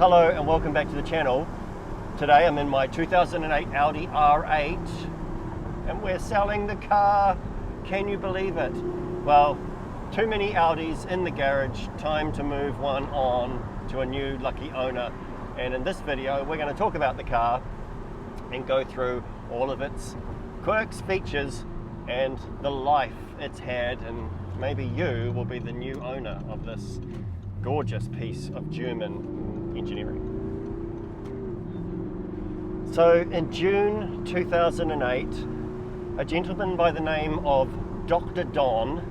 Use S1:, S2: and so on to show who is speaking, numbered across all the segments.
S1: Hello and welcome back to the channel. Today I'm in my 2008 Audi R8 and we're selling the car. Can you believe it? Well, too many Audis in the garage, time to move one on to a new lucky owner. And in this video we're going to talk about the car and go through all of its quirks, features and the life it's had, and maybe you will be the new owner of this gorgeous piece of German engineering. So in June 2008, a gentleman by the name of Dr. Don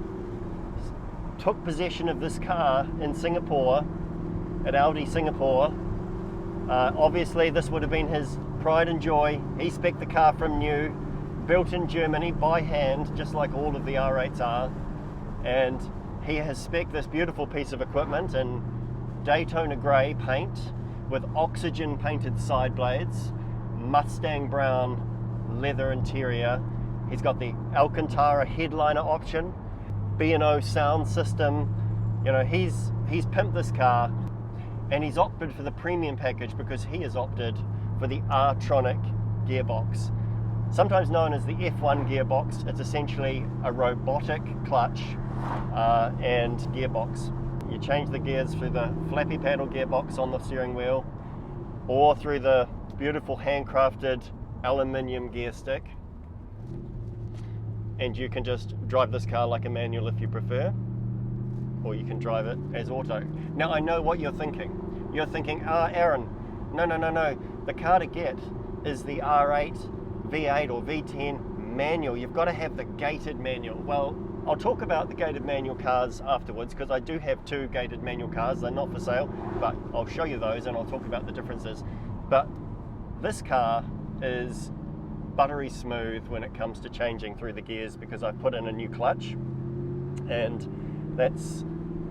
S1: took possession of this car in Singapore, at Audi Singapore. Obviously this would have been his pride and joy. He spec'd the car from new, built in Germany by hand, just like all of the R8s are. And he has spec'd this beautiful piece of equipment in Daytona grey paint with oxygen painted side blades, Mustang brown leather interior. He's got the Alcantara headliner option, B&O sound system. You know, he's pimped this car, and he's opted for the premium package because he has opted for the R-Tronic gearbox, sometimes known as the F1 gearbox. It's essentially a robotic clutch and gearbox. You change the gears through the flappy paddle gearbox on the steering wheel or through the beautiful handcrafted aluminium gear stick, and you can just drive this car like a manual if you prefer, or you can drive it as auto. Now I know what you're thinking. You're thinking, Aaron, no, the car to get is the R8 V8 or V10 manual. You've got to have the gated manual. Well, I'll talk about the gated manual cars afterwards, because I do have two gated manual cars. They're not for sale, but I'll show you those and I'll talk about the differences. But this car is buttery smooth when it comes to changing through the gears, because I've put in a new clutch, and that's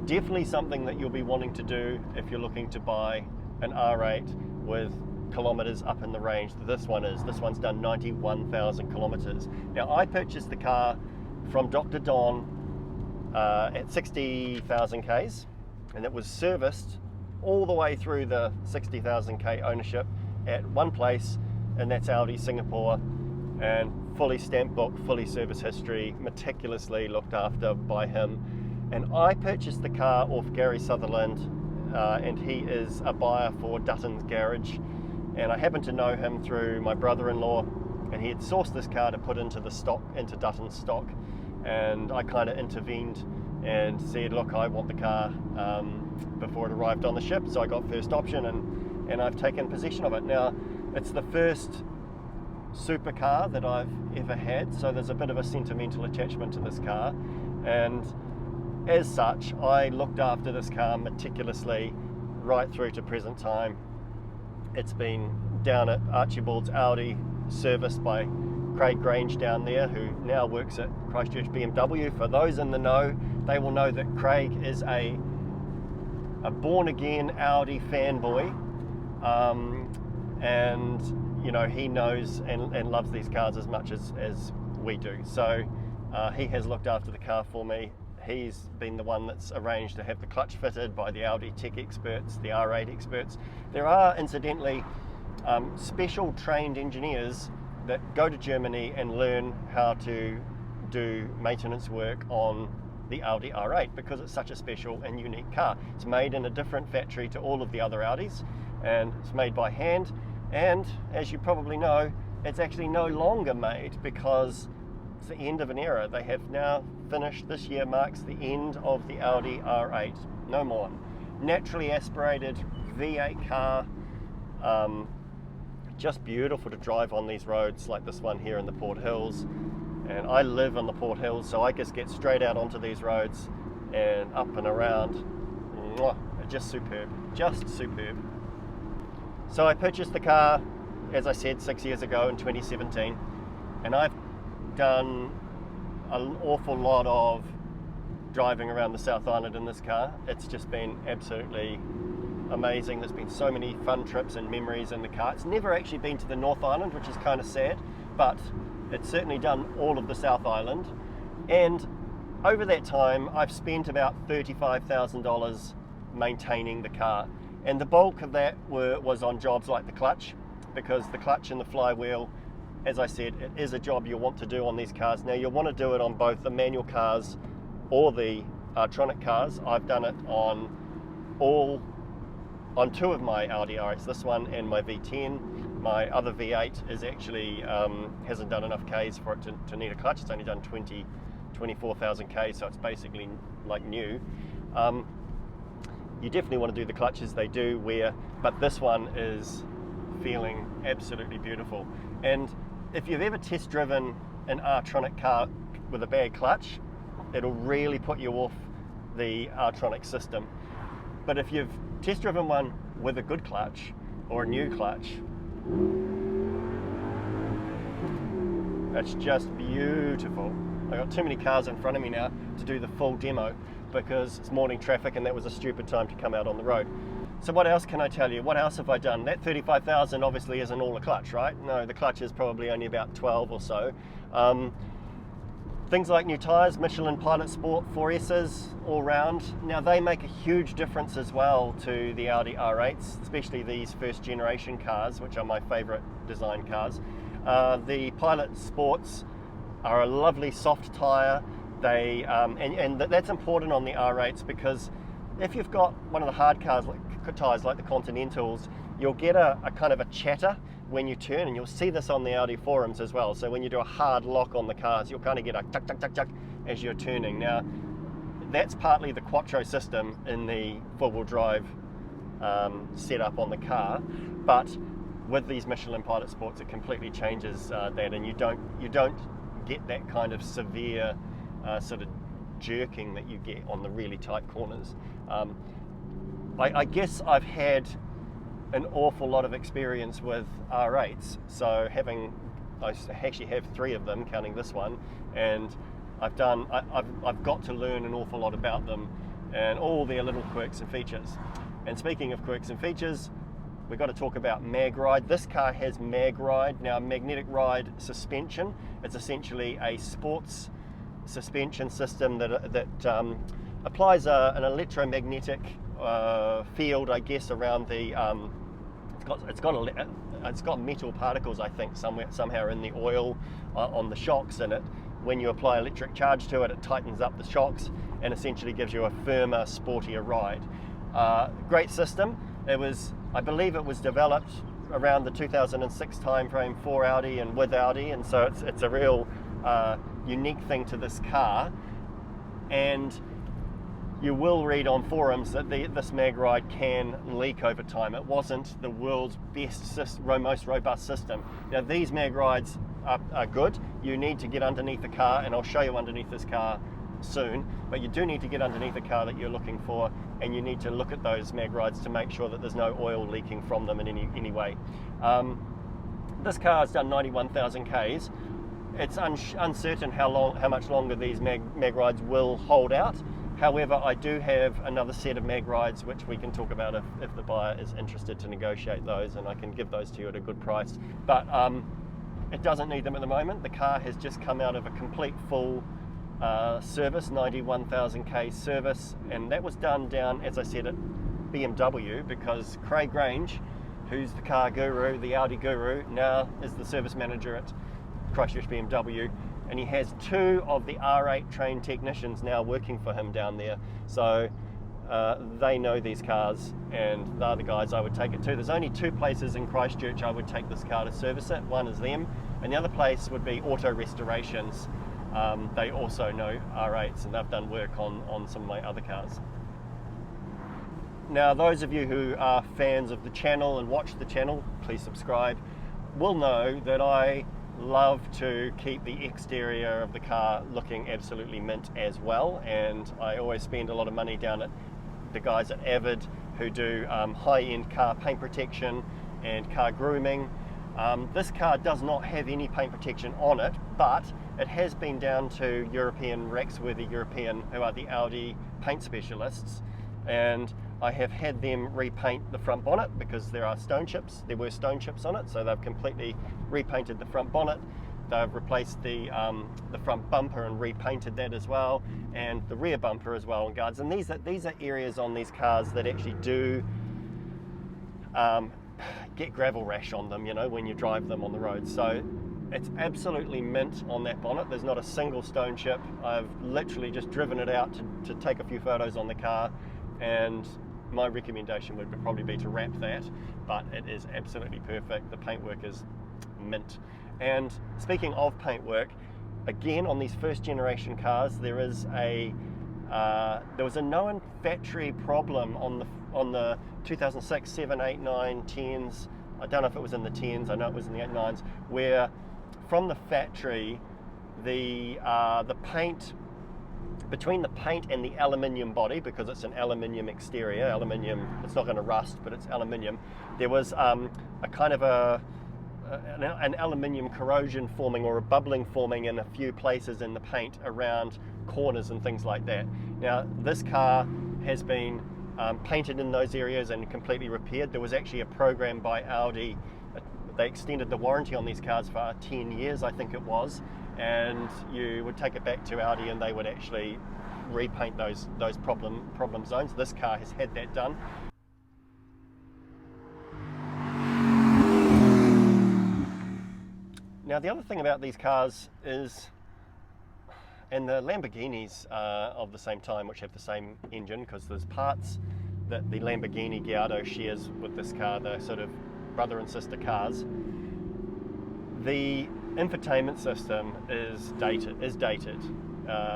S1: definitely something that you'll be wanting to do if you're looking to buy an R8 with kilometers up in the range that this one is. This one's done 91,000 kilometers. Now I purchased the car from Dr. Don at 60,000 Ks, and it was serviced all the way through the 60,000 K ownership at one place, and that's Audi Singapore, and fully stamp book, fully service history, meticulously looked after by him. And I purchased the car off Gary Sutherland, and he is a buyer for Duttons Garage, and I happen to know him through my brother-in-law, and he had sourced this car to put into the stock, into Duttons stock, and I kind of intervened and said, look, I want the car before it arrived on the ship. So I got first option, and I've taken possession of it. Now, it's the first supercar that I've ever had, so there's a bit of a sentimental attachment to this car, and as such I looked after this car meticulously right through to present time. It's been down at Archibald's Audi, serviced by Craig Grange down there, who now works at Christchurch BMW. For those in the know, they will know that Craig is a born-again Audi fanboy, and you know, he knows and loves these cars as much as we do. So he has looked after the car for me. He's been the one that's arranged to have the clutch fitted by the Audi tech experts, the R8 experts. There are, incidentally, special trained engineers that go to Germany and learn how to do maintenance work on the Audi R8, because it's such a special and unique car. It's made in a different factory to all of the other Audis, and it's made by hand, and as you probably know, it's actually no longer made because it's the end of an era. They have now finished. This year marks the end of the Audi R8. No more. Naturally aspirated V8 car, just beautiful to drive on these roads like this one here in the Port Hills. And I live on the Port Hills, so I just get straight out onto these roads and up and around. Mwah, just superb, just superb. So I purchased the car, as I said, 6 years ago in 2017, and I've done an awful lot of driving around the South Island in this car. It's just been absolutely amazing. There's been so many fun trips and memories in the car. It's never actually been to the North Island, which is kind of sad, but it's certainly done all of the South Island. And over that time, I've spent about $35,000 maintaining the car. And the bulk of that was on jobs like the clutch, because the clutch and the flywheel, as I said, it is a job you want to do on these cars. Now you'll want to do it on both the manual cars or the R-Tronic cars. I've done it on two of my Audi R8s, this one and my V10. My other V8 is actually hasn't done enough Ks for it to need a clutch. It's only done 24,000 Ks, so it's basically like new. You definitely want to do the clutches, they do wear, but this one is feeling absolutely beautiful. And if you've ever test driven an R-Tronic car with a bad clutch, it'll really put you off the R-Tronic system. But if you've test driven one with a good clutch or a new clutch, it's just beautiful. I've got too many cars in front of me now to do the full demo because it's morning traffic and that was a stupid time to come out on the road. So what else can I tell you? What else have I done? That 35,000 obviously isn't all a clutch, right? No, the clutch is probably only about 12 or so. Things like new tyres, Michelin Pilot Sport 4S's all round. Now they make a huge difference as well to the Audi R8s, especially these first generation cars, which are my favourite design cars. The Pilot Sports are a lovely soft tyre. They and that's important on the R8s, because if you've got one of the hard cars tyres like the Continentals, you'll get a kind of a chatter when you turn, and you'll see this on the Audi forums as well. So when you do a hard lock on the cars, you'll kind of get a tuck, tuck, tuck, tuck as you're turning. Now, that's partly the Quattro system in the four-wheel drive setup on the car, but with these Michelin Pilot Sports, it completely changes that, and you don't get that kind of severe sort of jerking that you get on the really tight corners. I guess I've had an awful lot of experience with R8s, so I actually have 3 of them, counting this one, and I've got to learn an awful lot about them and all their little quirks and features. And speaking of quirks and features, we've got to talk about Magride. This car has Magride. Now, magnetic ride suspension. It's essentially a sports suspension system that applies an electromagnetic field, I guess, around the. It's got metal particles, I think, somehow in the oil on the shocks, and when you apply electric charge to it, it tightens up the shocks and essentially gives you a firmer, sportier ride. Great system. I believe it was developed around the 2006 timeframe for Audi and with Audi, and so it's a real unique thing to this car. And you will read on forums that this Magride can leak over time. It wasn't the world's best, most robust system. Now, these Magrides are good. You need to get underneath the car, and I'll show you underneath this car soon, but you do need to get underneath the car that you're looking for, and you need to look at those Magrides to make sure that there's no oil leaking from them in any way. This car has done 91,000 Ks. It's uncertain how much longer these Magrides will hold out. However, I do have another set of Magrides which we can talk about if the buyer is interested to negotiate those, and I can give those to you at a good price. But it doesn't need them at the moment. The car has just come out of a complete full service, 91,000 K service, and that was done down, as I said, at BMW, because Craig Range, who's the car guru, the Audi guru, now is the service manager at Christchurch BMW, and he has 2 of the R8 trained technicians now working for him down there. So they know these cars, and they're the guys I would take it to. There's only 2 places in Christchurch I would take this car to service it. One is them, and the other place would be Auto Restorations. They also know R8s, and they've done work on some of my other cars. Now, those of you who are fans of the channel and watch the channel, please subscribe, will know that I love to keep the exterior of the car looking absolutely mint as well, and I always spend a lot of money down at the guys at Avid who do high-end car paint protection and car grooming. This car does not have any paint protection on it, but it has been down to European Raxworthy European, who are the Audi paint specialists, and I have had them repaint the front bonnet because there were stone chips on it, so they've completely repainted the front bonnet. They've replaced the front bumper and repainted that as well, and the rear bumper as well, and guards. And these are areas on these cars that actually do get gravel rash on them, you know, when you drive them on the road. So it's absolutely mint on that bonnet. There's not a single stone chip. I've literally just driven it out to take a few photos on the car, and my recommendation would probably be to wrap that, but it is absolutely perfect. The paintwork is mint. And speaking of paintwork, again on these first generation cars, there was a known factory problem on the 2006, 7, 8, 9, 10s. I don't know if it was in the 10s, I know it was in the 8, 9s, where from the factory, the paint, between the paint and the aluminium body, because it's an aluminium exterior, it's not going to rust, but it's aluminium, there was a kind of an aluminium corrosion forming, or a bubbling forming in a few places in the paint around corners and things like that. Now this car has been painted in those areas and completely repaired. There was actually a program by Audi. They extended the warranty on these cars for 10 years, I think it was, and you would take it back to Audi and they would actually repaint those problem zones. This car has had that done. Now the other thing about these cars is, and the Lamborghinis of the same time, which have the same engine, because there's parts that the Lamborghini Gallardo shares with this car, they're sort of brother and sister cars. The infotainment system is dated.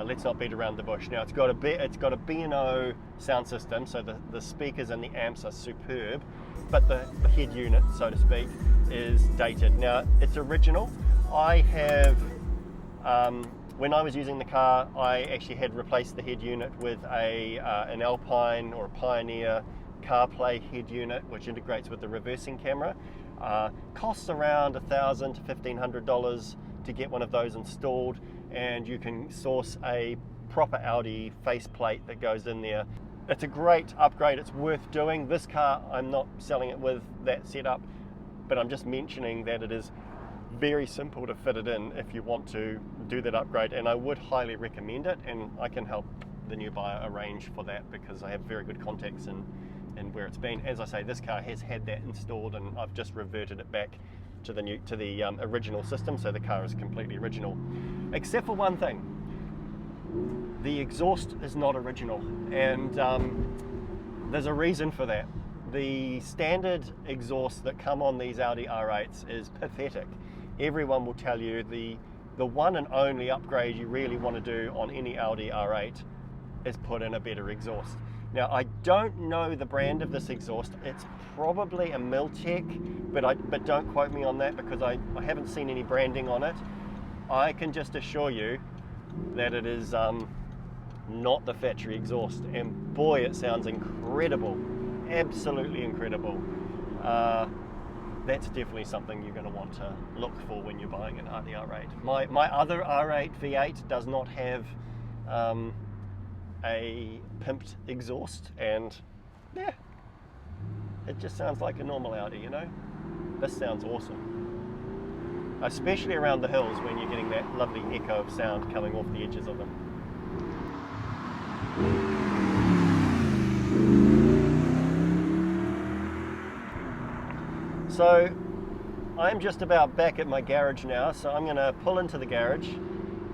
S1: Let's not beat around the bush. Now it's got a B&O sound system, so the speakers and the amps are superb, but the head unit, so to speak, is dated. Now it's original. I have, when I was using the car, I actually had replaced the head unit with an Alpine or a Pioneer CarPlay head unit, which integrates with the reversing camera. Costs around $1,000 to $1,500 to get one of those installed, and you can source a proper Audi faceplate that goes in there. It's a great upgrade. It's worth doing. This car, I'm not selling it with that setup, but I'm just mentioning that it is very simple to fit it in if you want to do that upgrade, and I would highly recommend it, and I can help the new buyer arrange for that because I have very good contacts in where it's been. As I say, this car has had that installed, and I've just reverted it back to the original system, so the car is completely original, except for one thing. The exhaust is not original, and there's a reason for that. The standard exhaust that come on these Audi R8s is pathetic. Everyone will tell you the one and only upgrade you really want to do on any Audi R8 is put in a better exhaust. Now, I don't know the brand of this exhaust. It's probably a Miltech, but don't quote me on that because I haven't seen any branding on it. I can just assure you that it is not the factory exhaust, and boy, it sounds incredible, absolutely incredible. That's definitely something you're going to want to look for when you're buying an Audi R8. My other R8 V8 does not have a pimped exhaust, and yeah, it just sounds like a normal Audi, you know. This sounds awesome, especially around the hills when you're getting that lovely echo of sound coming off the edges of them. So I'm just about back at my garage now, so I'm going to pull into the garage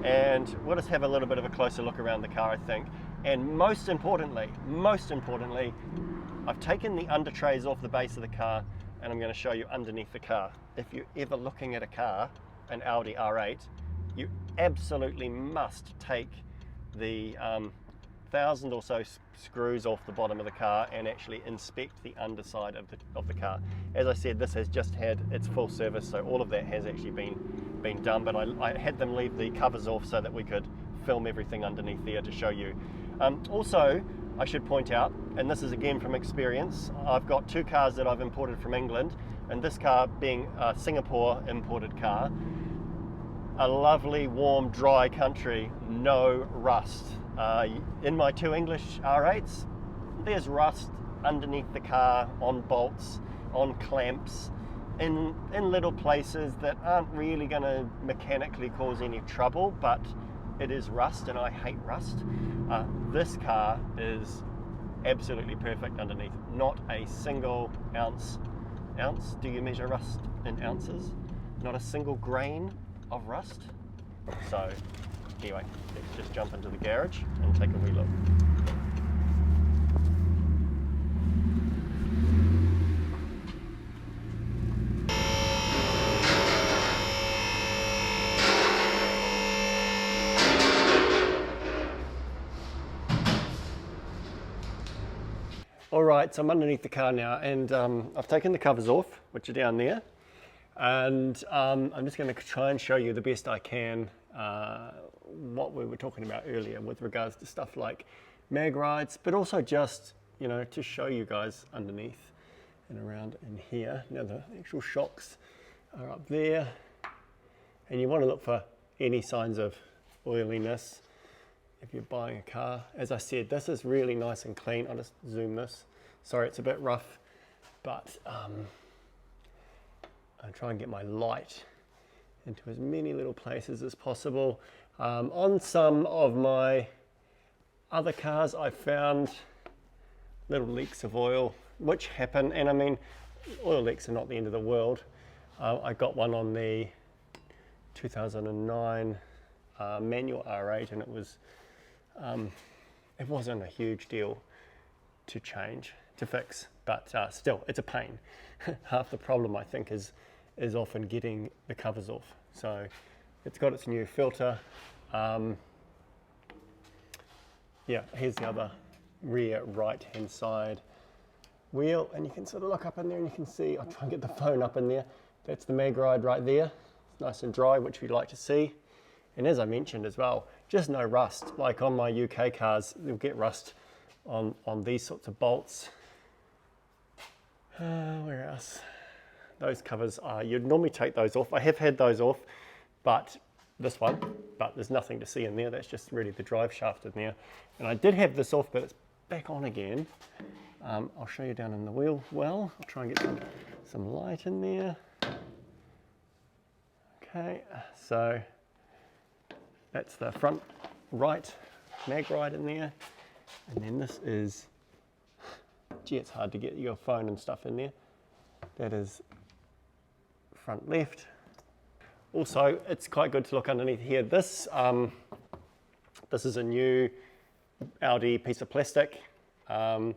S1: and we'll just have a little bit of a closer look around the car, I think. And most importantly, I've taken the under trays off the base of the car, and I'm going to show you underneath the car. If you're ever looking at a car, an Audi R8, you absolutely must take the 1,000 or so screws off the bottom of the car and actually inspect the underside of the car. As I said, this has just had its full service, so all of that has actually been done, but I had them leave the covers off so that we could film everything underneath there to show you. Also, I should point out, and this is again from experience, I've got two cars that I've imported from England, and this car being a Singapore imported car, a lovely, warm, dry country, no rust. In my two English R8s, there's rust underneath the car, on bolts, on clamps, in little places that aren't really going to mechanically cause any trouble, but it is rust, and I hate rust. This car is absolutely perfect underneath. Not a single ounce ounce. Do you measure rust in ounces? Not a single grain of rust. So anyway, let's just jump into the garage and take a wee look. Alright, so I'm underneath the car now, and I've taken the covers off, which are down there, and I'm just going to try and show you the best I can what we were talking about earlier with regards to stuff like Magrides, but also just, you know, to show you guys underneath and around in here. Now the actual shocks are up there, and you want to look for any signs of oiliness if you're buying a car. As I said, this is really nice and clean. I'll just zoom this. Sorry, it's a bit rough, but I try and get my light into as many little places as possible. On some of my other cars, I found little leaks of oil, which happen, and I mean, oil leaks are not the end of the world. I got one on the 2009 manual R8, and it wasn't a huge deal to fix, but still, it's a pain. Half the problem, I think, is often getting the covers off. So it's got its new filter. Yeah, here's the other rear right-hand side wheel, and you can sort of look up in there and you can see, I'll try and get the phone up in there. That's the Magride right there. It's nice and dry, which we'd like to see. And as I mentioned as well, just no rust. Like on my UK cars, you'll get rust on these sorts of bolts. Where else? Those covers are, you'd normally take those off. I have had those off, but there's nothing to see in there. That's just really the drive shaft in there. And I did have this off, but it's back on again. I'll show you down in the wheel well. I'll try and get some light in there. Okay, so that's the front right Magride in there. And then this is, gee, it's hard to get your phone and stuff in there. That is front left. Also, it's quite good to look underneath here. This is a new Audi piece of plastic, and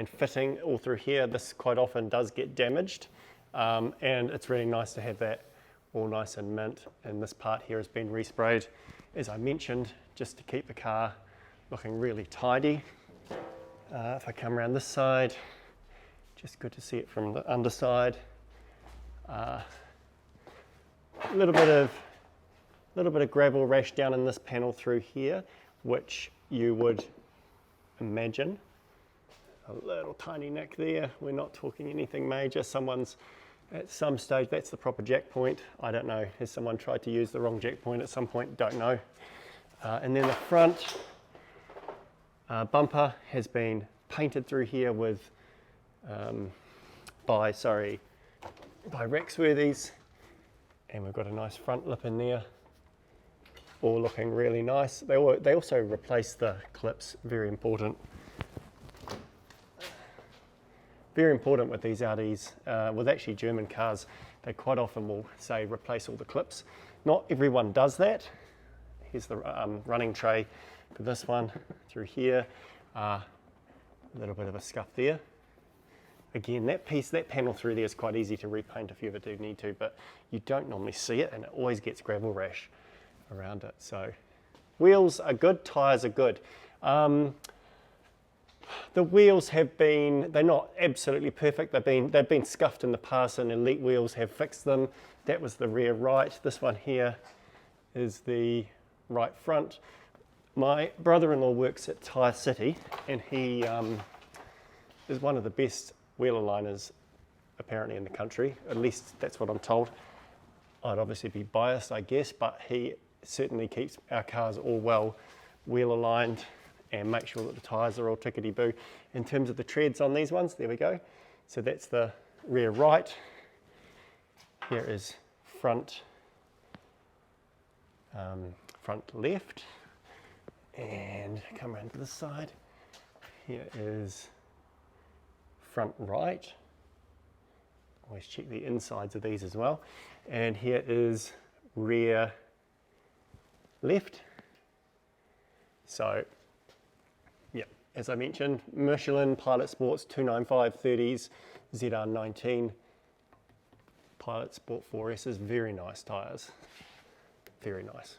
S1: fitting all through here. This quite often does get damaged, and it's really nice to have that all nice and mint. And this part here has been resprayed, as I mentioned, just to keep the car looking really tidy. If I come around this side, just good to see it from the underside. A little bit of gravel rash down in this panel through here, which you would imagine. A little tiny nick there. We're not talking anything major. Someone's at some stage, that's the proper jack point. I don't know. Has someone tried to use the wrong jack point at some point? Don't know. And then the front bumper has been painted through here with by Rexworthies, and we've got a nice front lip in there, all looking really nice. They also replaced the clips. Very important with these Audis, with actually German cars. They quite often will say replace all the clips. Not everyone does that. Here's the running tray for this one through here. A little bit of a scuff there. Again, that panel through there is quite easy to repaint if you ever do need to, but you don't normally see it, and it always gets gravel rash around it. So wheels are good, tyres are good. The wheels they're not absolutely perfect. They've been scuffed in the past, and Elite Wheels have fixed them. That was the rear right. This one here is the right front. My brother-in-law works at Tyre City, and he is one of the best wheel aligners apparently in the country. At least that's what I'm told. I'd obviously be biased, I guess, but he certainly keeps our cars all well wheel aligned and make sure that the tyres are all tickety-boo. In terms of the treads on these ones, there we go. So that's the rear right. Here is front left. And come around to this side. Here is front right. Always check the insides of these as well. And here is rear left. So, yeah, as I mentioned, Michelin Pilot Sports 295 30s, ZR19 Pilot Sport 4S's, very nice tyres, very nice.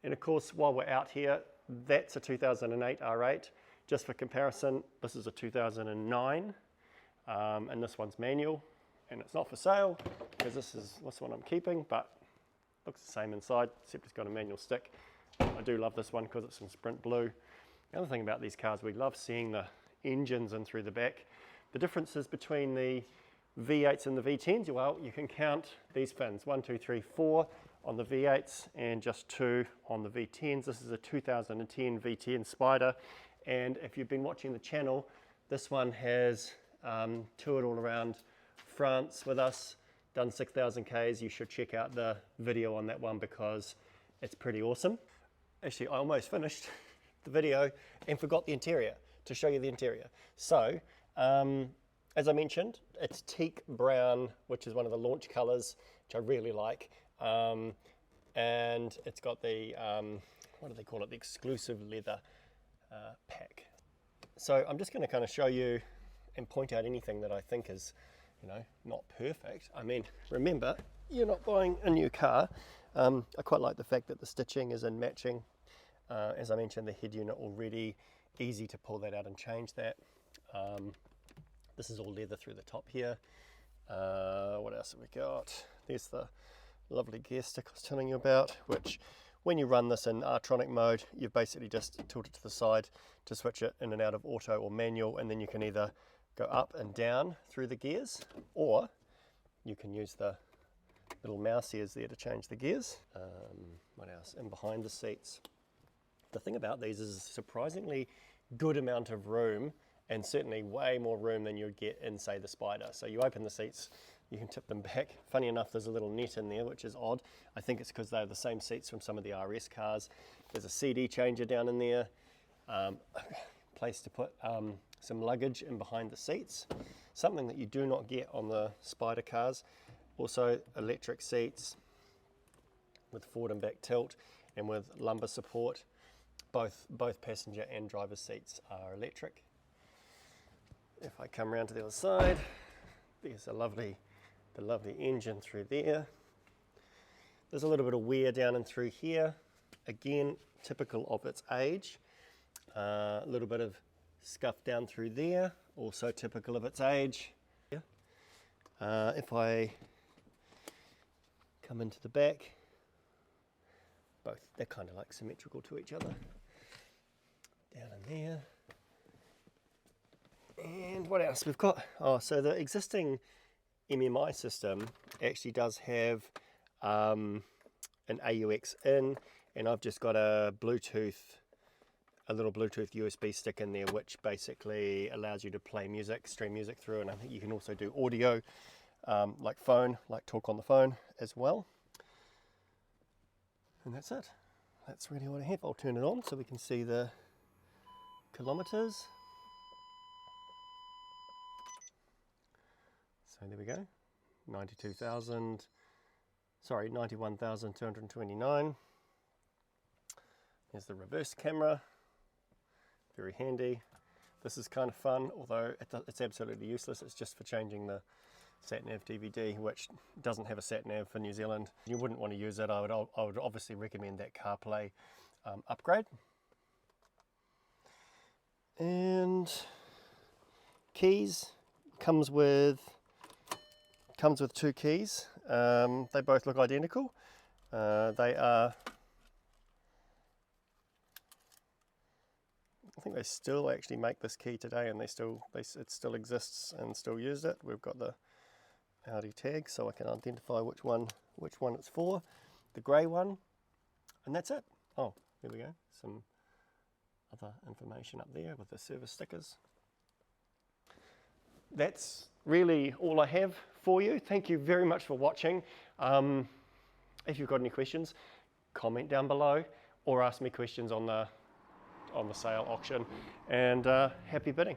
S1: And of course, while we're out here, that's a 2008 R8. Just for comparison, this is a 2009, and this one's manual, and it's not for sale because this one I'm keeping, but looks the same inside, except it's got a manual stick. I do love this one because it's in sprint blue. The other thing about these cars, we love seeing the engines in through the back. The differences between the V8s and the V10s, well, you can count these fins, 1, 2, 3, 4 on the V8s and just 2 on the V10s. This is a 2010 V10 Spider, and if you've been watching the channel, this one has toured all around France with us, done 6,000 Ks. You should check out the video on that one because it's pretty awesome. Actually, I almost finished the video and forgot the interior, to show you the interior. So, as I mentioned, it's teak brown, which is one of the launch colors, which I really like. And it's got the, what do they call it, the exclusive leather pack. So I'm just going to kind of show you and point out anything that I think is, you know, not perfect. I mean, remember, you're not buying a new car. I quite like the fact that the stitching is in matching. As I mentioned, the head unit already, easy to pull that out and change that. This is all leather through the top here. What else have we got? There's the lovely gear stick I was telling you about, which when you run this in R-Tronic mode, you've basically just tilt it to the side to switch it in and out of auto or manual, and then you can either go up and down through the gears, or you can use the little mouse ears there to change the gears. What else? And behind the seats. The thing about these is a surprisingly good amount of room, and certainly way more room than you'd get in, say, the Spider. So you open the seats, you can tip them back. Funny enough, there's a little net in there, which is odd. I think it's because they're the same seats from some of the RS cars. There's a CD changer down in there, place to put some luggage in behind the seats, something that you do not get on the Spider cars. Also electric seats with forward and back tilt and with lumbar support. Both passenger and driver seats are electric. If I come around to the other side, there's the lovely engine through there. There's a little bit of wear down and through here. Again, typical of its age. A little bit of scuff down through there, also typical of its age. If I come into the back, they're kind of like symmetrical to each other. Down in there. And what else we've got? Oh, so the existing MMI system actually does have an AUX in, and I've just got a little Bluetooth USB stick in there, which basically allows you to play music, stream music through, and I think you can also do audio, like talk on the phone as well. And that's it. That's really what I have. I'll turn it on so we can see the kilometers. So there we go, 91,229. There's the reverse camera, very handy. This is kind of fun, although it's absolutely useless. It's just for changing the sat-nav DVD, which doesn't have a sat-nav for New Zealand. You wouldn't want to use it. I would obviously recommend that CarPlay upgrade. And keys, comes with 2 keys. They both look identical. They are, I think they still actually make this key today, and it still exists and still used it. We've got the Audi tag, so I can identify which one it's for. The grey one, and that's it. Oh, there we go. Some other information up there with the service stickers. That's really all I have for you. Thank you very much for watching. If you've got any questions, comment down below or ask me questions on the sale auction, and happy bidding.